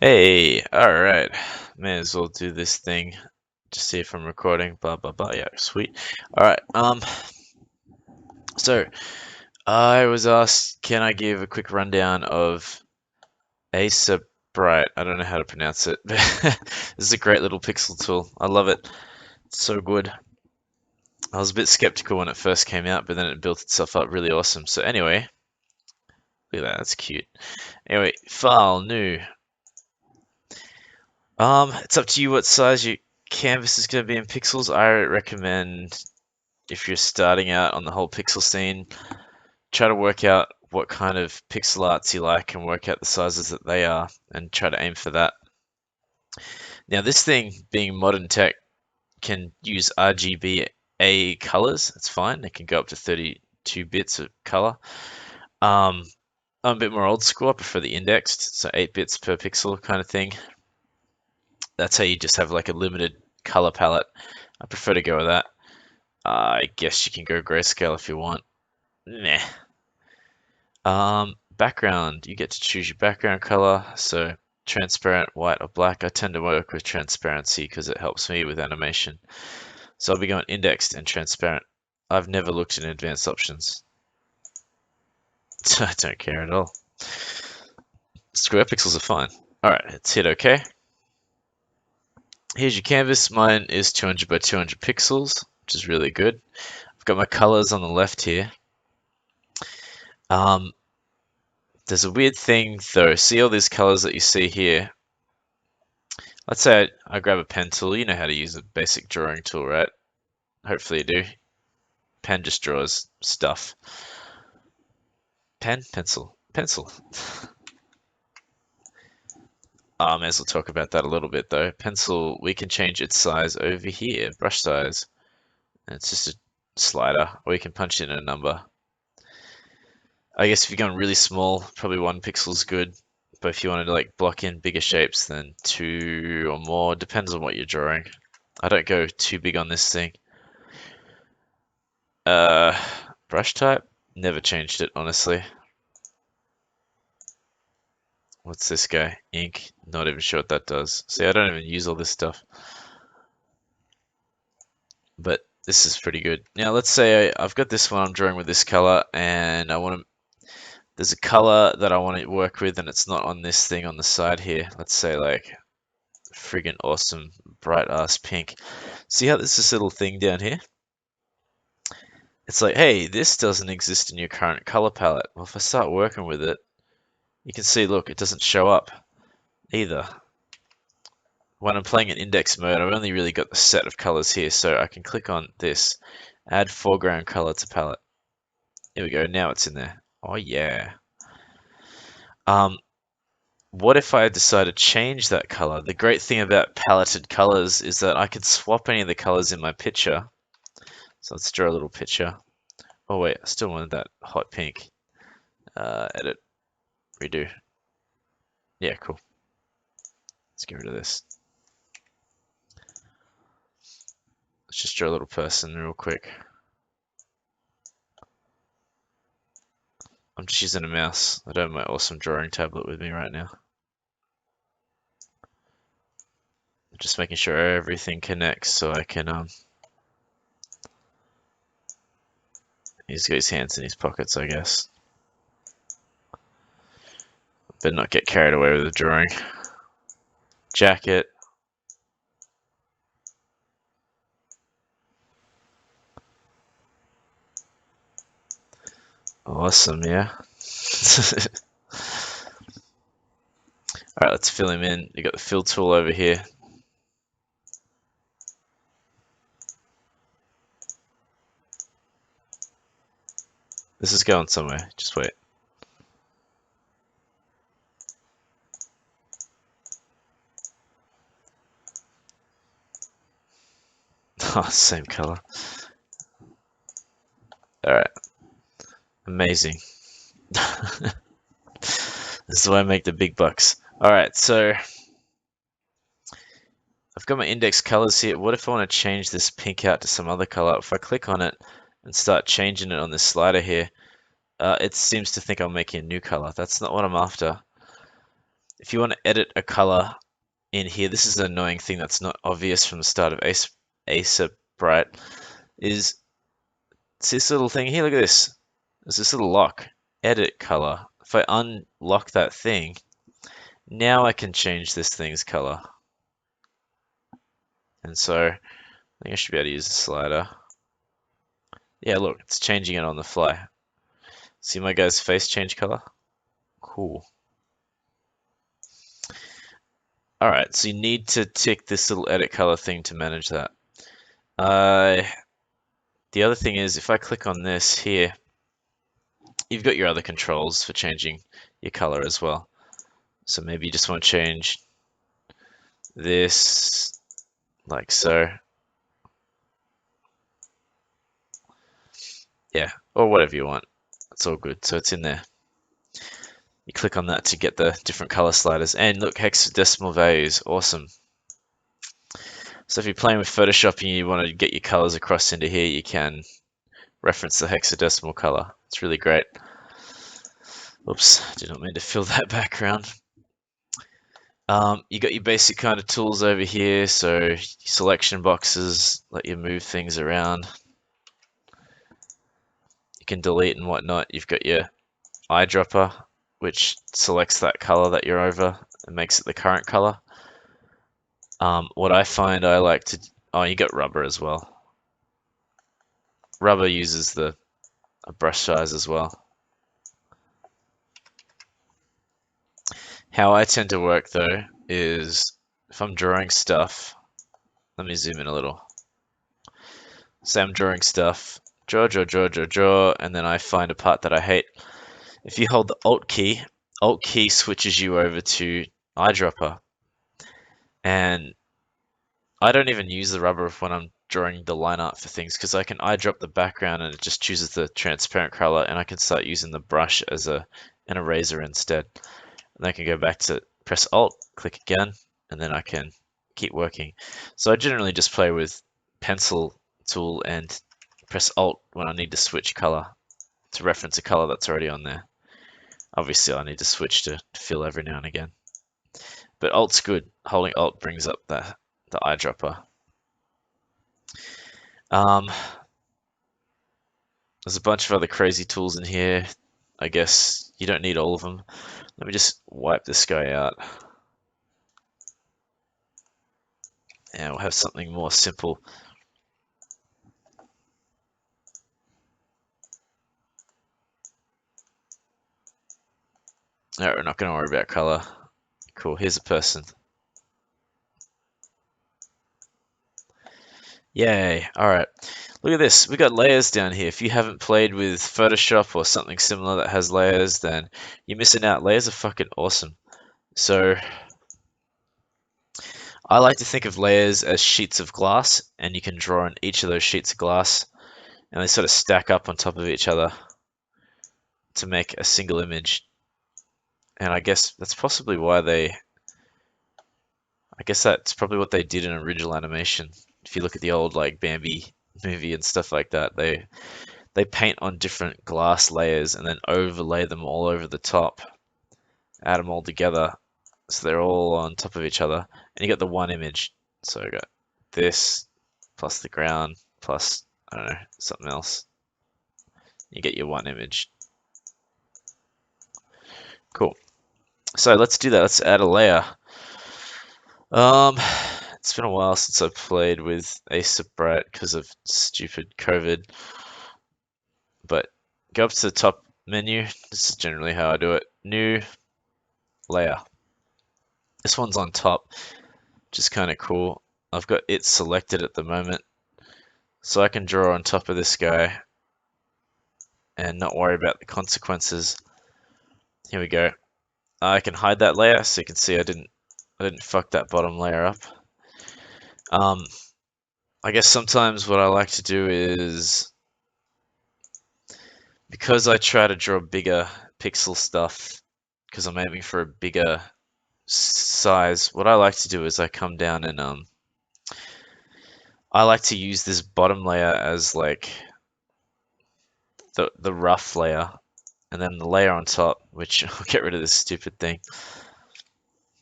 Hey, alright. May as well do this thing. Just see if I'm recording. Blah blah blah. Yeah, sweet. Alright, so I was asked, can I give a quick rundown of Aseprite? I don't know how to pronounce it, but this is a great little pixel tool. I love it. It's so good. I was a bit skeptical when it first came out, but then it built itself up really awesome. So anyway, look at that, that's cute. Anyway, file, new. It's up to you what size your canvas is going to be in pixels. I recommend if you're starting out on the whole pixel scene, try to work out what kind of pixel arts you like and work out the sizes that they are and try to aim for that. Now, this thing, being modern tech, can use RGBA colors. It's fine. It can go up to 32 bits of color. I'm a bit more old school. I prefer the indexed, so 8 bits per pixel kind of thing. That's how you just have like a limited color palette. I prefer to go with that. I guess you can go grayscale if you want. Meh. Background, you get to choose your background color. So transparent, white, or black. I tend to work with transparency because it helps me with animation. So I'll be going indexed and transparent. I've never looked in advanced options. I don't care at all. Square pixels are fine. Alright, let's hit OK. Here's your canvas. Mine is 200 by 200 pixels, which is really good. I've got my colors on the left here. There's a weird thing though. See all these colors that you see here? Let's say I grab a pen tool. You know how to use a basic drawing tool, right? Hopefully you do. Pen just draws stuff. Pen, pencil, pencil. I may as well talk about that a little bit though. Pencil, we can change its size over here, brush size. And it's just a slider, or you can punch in a number. I guess if you're going really small, probably 1 pixel is good. But if you wanted to like block in bigger shapes, then 2 or more, depends on what you're drawing. I don't go too big on this thing. Brush type, never changed it, honestly. What's this guy? Ink, not even sure what that does. See, I don't even use all this stuff. But this is pretty good. Now, let's say I've got this one I'm drawing with this color, and I want to. There's a color that I want to work with, and it's not on this thing on the side here. Let's say like friggin' awesome bright ass pink. See how there's this little thing down here? It's like, hey, this doesn't exist in your current color palette. Well, if I start working with it, you can see, look, it doesn't show up either. When I'm playing in index mode, I've only really got the set of colors here, so I can click on this, add foreground color to palette. Here we go, now it's in there. Oh yeah. What if I decide to change that color? The great thing about paletted colors is that I can swap any of the colors in my picture. So let's draw a little picture. Oh wait, I still wanted that hot pink. Edit, redo. Yeah, cool. Let's get rid of this. Let's just draw a little person real quick. I'm just using a mouse. I don't have my awesome drawing tablet with me right now. I'm just making sure everything connects so I can he's got his hands in his pockets, I guess. Better not get carried away with the drawing. Jacket. Awesome, yeah. Alright, let's fill him in. You got the fill tool over here. This is going somewhere. Just wait. Oh, same color. Alright. Amazing. This is why I make the big bucks. Alright, so I've got my index colors here. What if I want to change this pink out to some other color? If I click on it and start changing it on this slider here, it seems to think I'm making a new color. That's not what I'm after. if you want to edit a color in here, this is an annoying thing that's not obvious from the start of Aseprite, is it's this little thing here. Look at this. There's this little lock, edit color. If I unlock that thing, now I can change this thing's color. And so I think I should be able to use the slider. Yeah, look, it's changing it on the fly. See my guy's face change color? Cool. Alright, so you need to tick this little edit color thing to manage that. The other thing is, if I click on this here, you've got your other controls for changing your color as well. So maybe you just want to change this like so. Yeah, or whatever you want. It's all good. So it's in there. You click on that to get the different color sliders. And look, hexadecimal values. Awesome. So if you're playing with Photoshop and you want to get your colors across into here, you can reference the hexadecimal color. It's really great. Oops, did not mean to fill that background. You got your basic kind of tools over here. So selection boxes, let you move things around. You can delete and whatnot. You've got your eyedropper, which selects that color that you're over and makes it the current color. What I find I like to, oh, you got rubber as well. Rubber uses a brush size as well. How I tend to work though is if I'm drawing stuff, let me zoom in a little. Say I'm drawing stuff, draw, and then I find a part that I hate. If you hold the Alt key switches you over to eyedropper. And I don't even use the rubber when I'm drawing the line art for things because I can eyedrop the background and it just chooses the transparent color, and I can start using the brush as an eraser instead. And I can go back to press Alt, click again, and then I can keep working. So I generally just play with pencil tool and press Alt when I need to switch color to reference a color that's already on there. Obviously I need to switch to fill every now and again. But Alt's good. Holding Alt brings up the eyedropper. There's a bunch of other crazy tools in here. I guess you don't need all of them. Let me just wipe this guy out. And we'll have something more simple. Alright, we're not going to worry about color. Cool, here's a person. Yay, alright. Look at this, we got layers down here. If you haven't played with Photoshop or something similar that has layers, then you're missing out. Layers are fucking awesome. So, I like to think of layers as sheets of glass, and you can draw on each of those sheets of glass, and they sort of stack up on top of each other to make a single image. And I guess that's possibly why I guess that's probably what they did in original animation. If you look at the old like Bambi movie and stuff like that, they paint on different glass layers and then overlay them all over the top, add them all together, so they're all on top of each other, and you got the one image. So I got this plus the ground plus, I don't know, something else. You get your one image. Cool. So let's do that. Let's add a layer. It's been a while since I played with Aseprite because of stupid COVID. But go up to the top menu. This is generally how I do it. New layer. This one's on top, which is kind of cool. I've got it selected at the moment, so I can draw on top of this guy and not worry about the consequences. Here we go. I can hide that layer, so you can see I didn't fuck that bottom layer up. I guess sometimes what I like to do is, because I try to draw bigger pixel stuff, because I'm aiming for a bigger size, what I like to do is I come down and I like to use this bottom layer as like the rough layer, and then the layer on top, which I'll get rid of this stupid thing.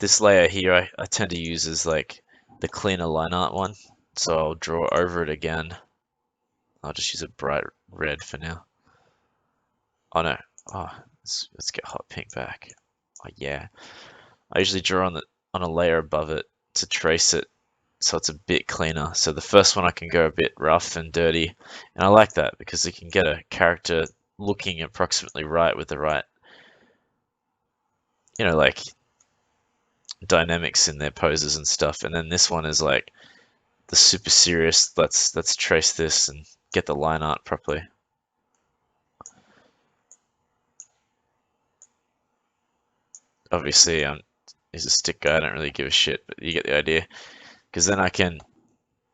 this layer here I tend to use as like the cleaner line art one. So I'll draw over it again. I'll just use a bright red for now. Oh no. Oh, let's get hot pink back. Oh yeah. I usually draw on a layer above it to trace it so it's a bit cleaner. So the first one I can go a bit rough and dirty, and I like that because you can get a character looking approximately right with the right, like dynamics in their poses and stuff. And then this one is like the super serious. Let's trace this and get the line art properly. Obviously, he's a stick guy. I don't really give a shit, but you get the idea. Because then I can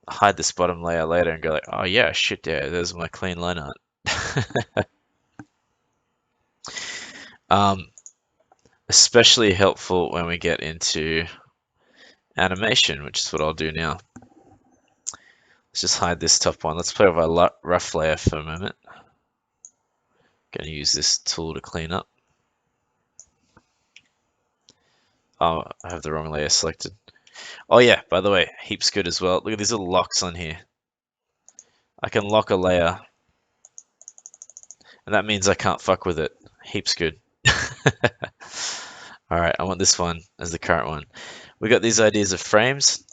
hide this bottom layer later and go like, oh yeah, shit, yeah, there's my clean line art. Especially helpful when we get into animation, which is what I'll do now. Let's just hide this top one. Let's play with our rough layer for a moment. Going to use this tool to clean up. Oh, I have the wrong layer selected. Oh yeah, by the way, heaps good as well. Look at these little locks on here. I can lock a layer, and that means I can't fuck with it. Heaps good. Alright, I want this one as the current one. We got these ideas of frames.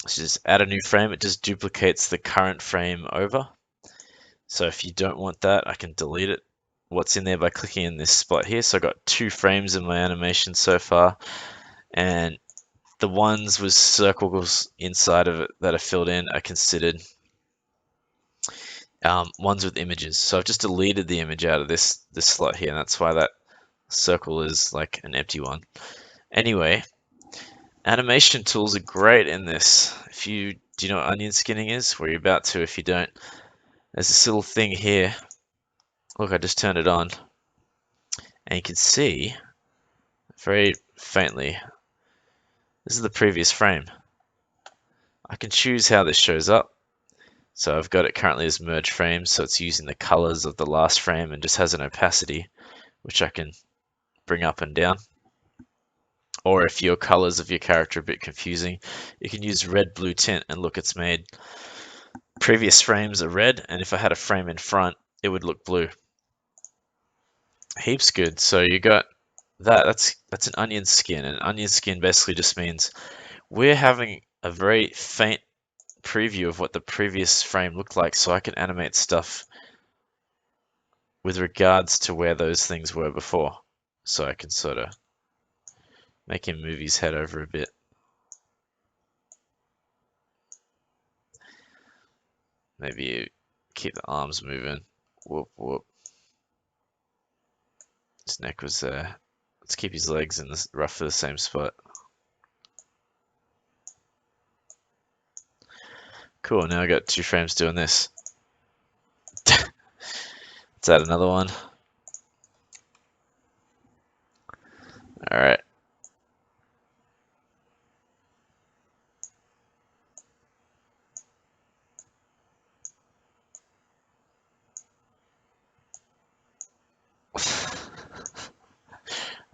Let's just add a new frame. It just duplicates the current frame over. So if you don't want that, I can delete it. What's in there by clicking in this spot here. So I got 2 frames in my animation so far, and the ones with circles inside of it that are filled in are considered ones with images. So I've just deleted the image out of this slot here, and that's why that circle is like an empty one. Anyway, animation tools are great in this. Do you know what onion skinning is? Well, you're about to if you don't. There's this little thing here. Look, I just turned it on, and you can see very faintly, this is the previous frame. I can choose how this shows up. So I've got it currently as merge frame, so it's using the colors of the last frame and just has an opacity, which I can bring up and down. Or if your colors of your character are a bit confusing, you can use red blue tint, and look, it's made previous frames are red, and if I had a frame in front, it would look blue. Heaps good. So you got that's an onion skin, and onion skin basically just means we're having a very faint preview of what the previous frame looked like, so I can animate stuff with regards to where those things were before. So I can sort of make him move his head over a bit. Maybe you keep the arms moving. Whoop, whoop. His neck was there. Let's keep his legs in the roughly the same spot. Cool, now I got 2 frames doing this. Let's add another one. Alright.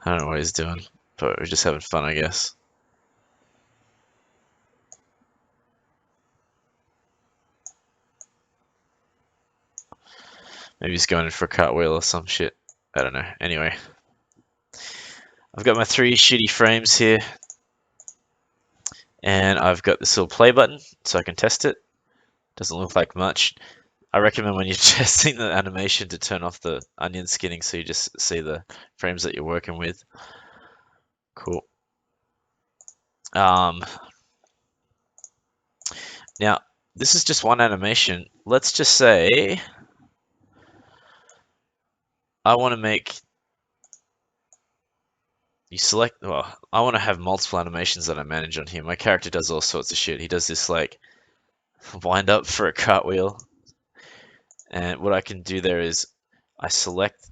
I don't know what he's doing, but we're just having fun, I guess. Maybe he's going in for a cartwheel or some shit. I don't know. Anyway. I've got my 3 shitty frames here. And I've got this little play button, so I can test it. Doesn't look like much. I recommend when you're testing the animation to turn off the onion skinning so you just see the frames that you're working with. Cool. Now, this is just one animation. Let's just say I want to make you select. Well, I want to have multiple animations that I manage on here. My character does all sorts of shit. He does this like wind up for a cartwheel, and what I can do there is I select,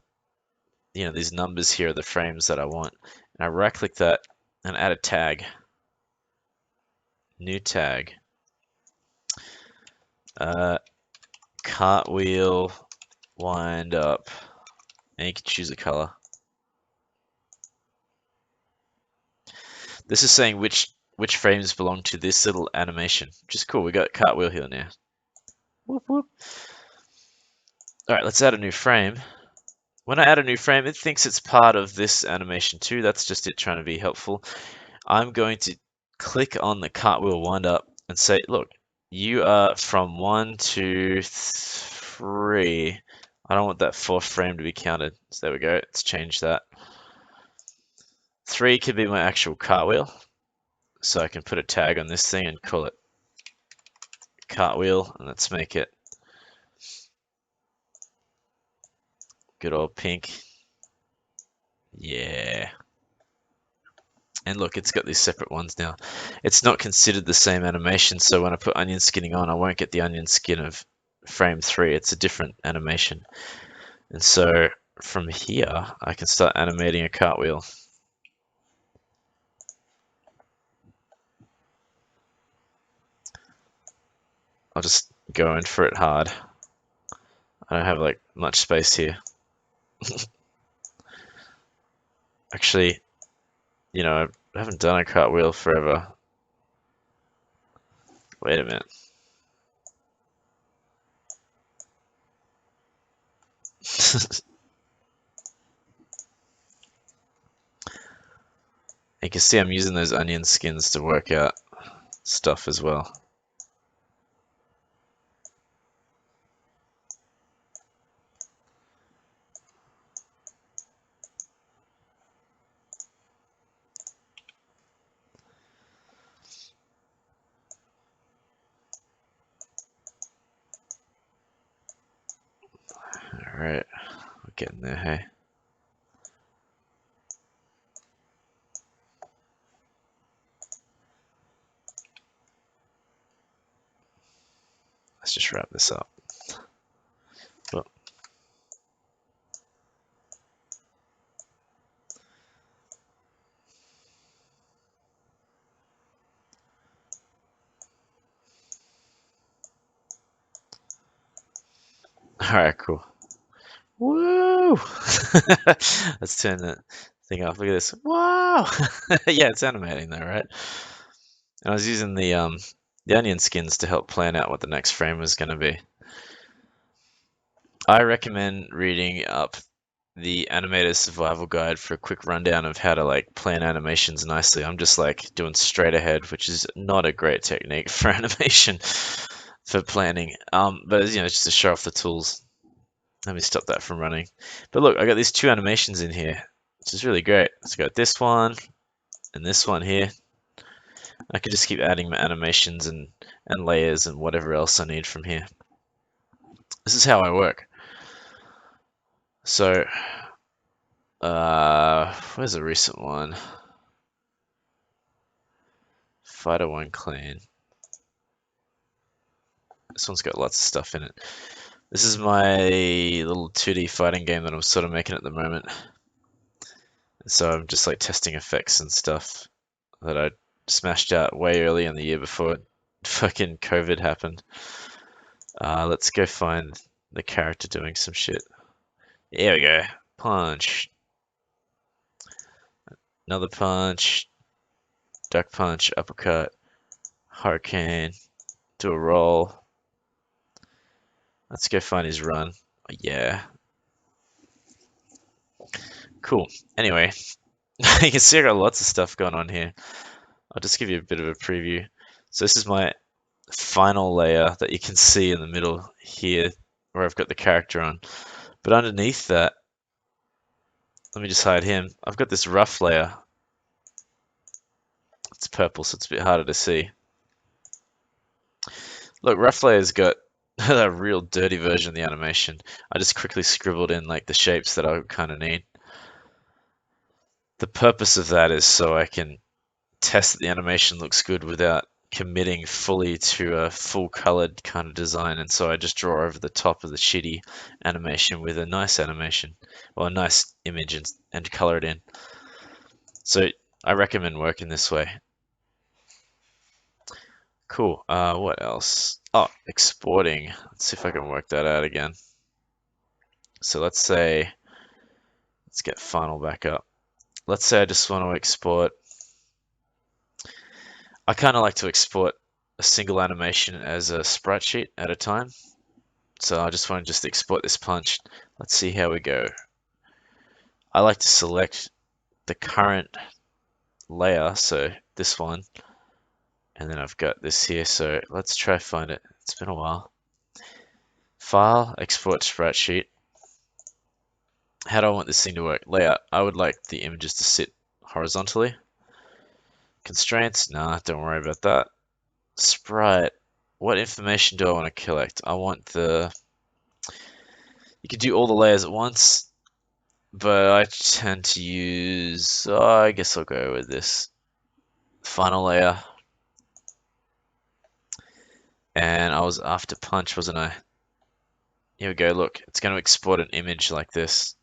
these numbers here are the frames that I want, and I right click that and add a tag. New tag. Cartwheel wind up, and you can choose a color. This is saying which frames belong to this little animation, which is cool. We got cartwheel here now. Whoop, whoop. All right, let's add a new frame. When I add a new frame, it thinks it's part of this animation too. That's just it trying to be helpful. I'm going to click on the cartwheel wind up and say, look, you are from 1 to 3. I don't want that fourth frame to be counted. So there we go. Let's change that. 3 could be my actual cartwheel. So I can put a tag on this thing and call it cartwheel. And let's make it good old pink. Yeah. And look, it's got these separate ones now. It's not considered the same animation, so when I put onion skinning on, I won't get the onion skin of frame 3. It's a different animation. And so from here, I can start animating a cartwheel. I'll just go in for it hard. I don't have like much space here. Actually, you know, I haven't done a cartwheel forever. Wait a minute. You can see I'm using those onion skins to work out stuff as well. Alright, we're getting there, hey? Let's just wrap this up. Well, alright, cool. Woo! Let's turn that thing off. Look at this. Wow! Yeah, it's animating though, right? And I was using the onion skins to help plan out what the next frame was going to be. I recommend reading up the Animator's Survival Guide for a quick rundown of how to like plan animations nicely. I'm just like doing straight ahead, which is not a great technique for animation for planning. But you know, just to show off the tools. Let me stop that from running. But look, I got these 2 animations in here, which is really great. So I got this one and this one here. I could just keep adding my animations and layers and whatever else I need from here. This is how I work. So, where's a recent one? Fighter 1 clean. This one's got lots of stuff in it. This is my little 2D fighting game that I'm sort of making at the moment. So I'm just like testing effects and stuff that I smashed out way early in the year before fucking COVID happened. Let's go find the character doing some shit. There we go. Punch. Another punch. Duck punch. Uppercut. Hurricane. Do a roll. Let's go find his run. Oh, yeah. Cool. Anyway, you can see I got lots of stuff going on here. I'll just give you a bit of a preview. So this is my final layer that you can see in the middle here where I've got the character on. But underneath that, let me just hide him. I've got this rough layer. It's purple, so it's a bit harder to see. Look, rough layer's got a real dirty version of the animation. I just quickly scribbled in like the shapes that I kind of need. The purpose of that is so I can test that the animation looks good without committing fully to a full colored kind of design, and so I just draw over the top of the shitty animation with a nice animation or a nice image and color it in. So I recommend working this way. Cool. What else? Oh, exporting. Let's see if I can work that out again. So let's get final back up. Let's say I just want to export I kind of like to export a single animation as a sprite sheet at a time. So I just want to just export this punch. Let's see how we go. I like to select the current layer, so this one, and then I've got this here. So let's try find it. It's been a while. File, export sprite sheet. How do I want this thing to work? Layout. I would like the images to sit horizontally. Constraints? Nah, don't worry about that. Sprite. What information do I want to collect? I want the... You could do all the layers at once, but I tend to use... Oh, I guess I'll go with this. Final layer. And I was after punch, wasn't I? Here we go, look. It's going to export an image like this.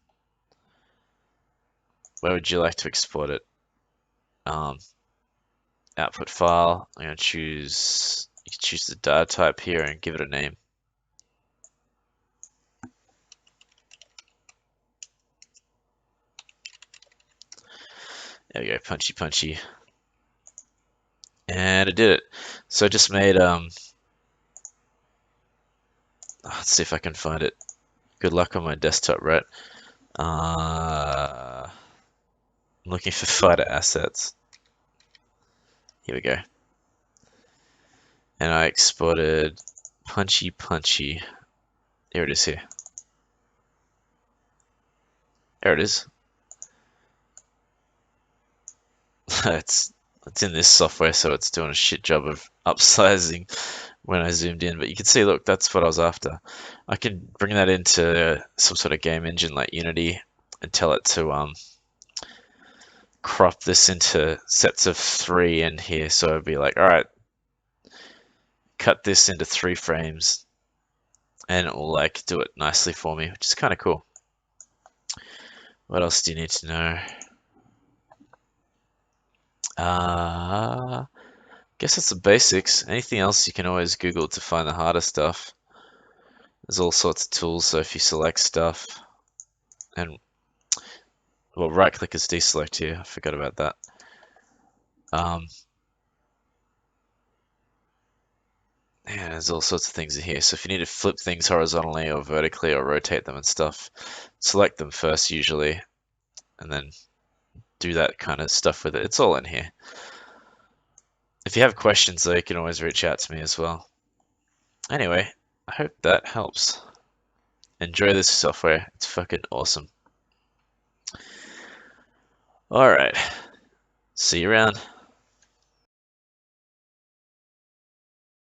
Where would you like to export it? Output file. I'm going to choose... You can choose the data type here and give it a name. There we go, punchy punchy. And it did it. So I just made, let's see if I can find it. Good luck on my desktop, right? I'm looking for fighter assets. Here we go. And I exported punchy punchy. Here it is here. There it is. It's in this software, so it's doing a shit job of upsizing when I zoomed in. But you can see, look, that's what I was after. I can bring that into some sort of game engine like Unity and tell it to crop this into sets of 3 in here. So it'd be like, all right, cut this into 3 frames, and it will like do it nicely for me, which is kind of cool. What else do you need to know? Guess that's the basics. Anything else you can always Google to find the harder stuff. There's all sorts of tools, so if you select stuff, and well, right click is deselect here, I forgot about that. Yeah, there's all sorts of things in here. So if you need to flip things horizontally or vertically or rotate them and stuff, select them first usually, and then do that kind of stuff with it. It's all in here. If you have questions though, you can always reach out to me as well. Anyway, I hope that helps. Enjoy this software. It's fucking awesome. Alright. See you around.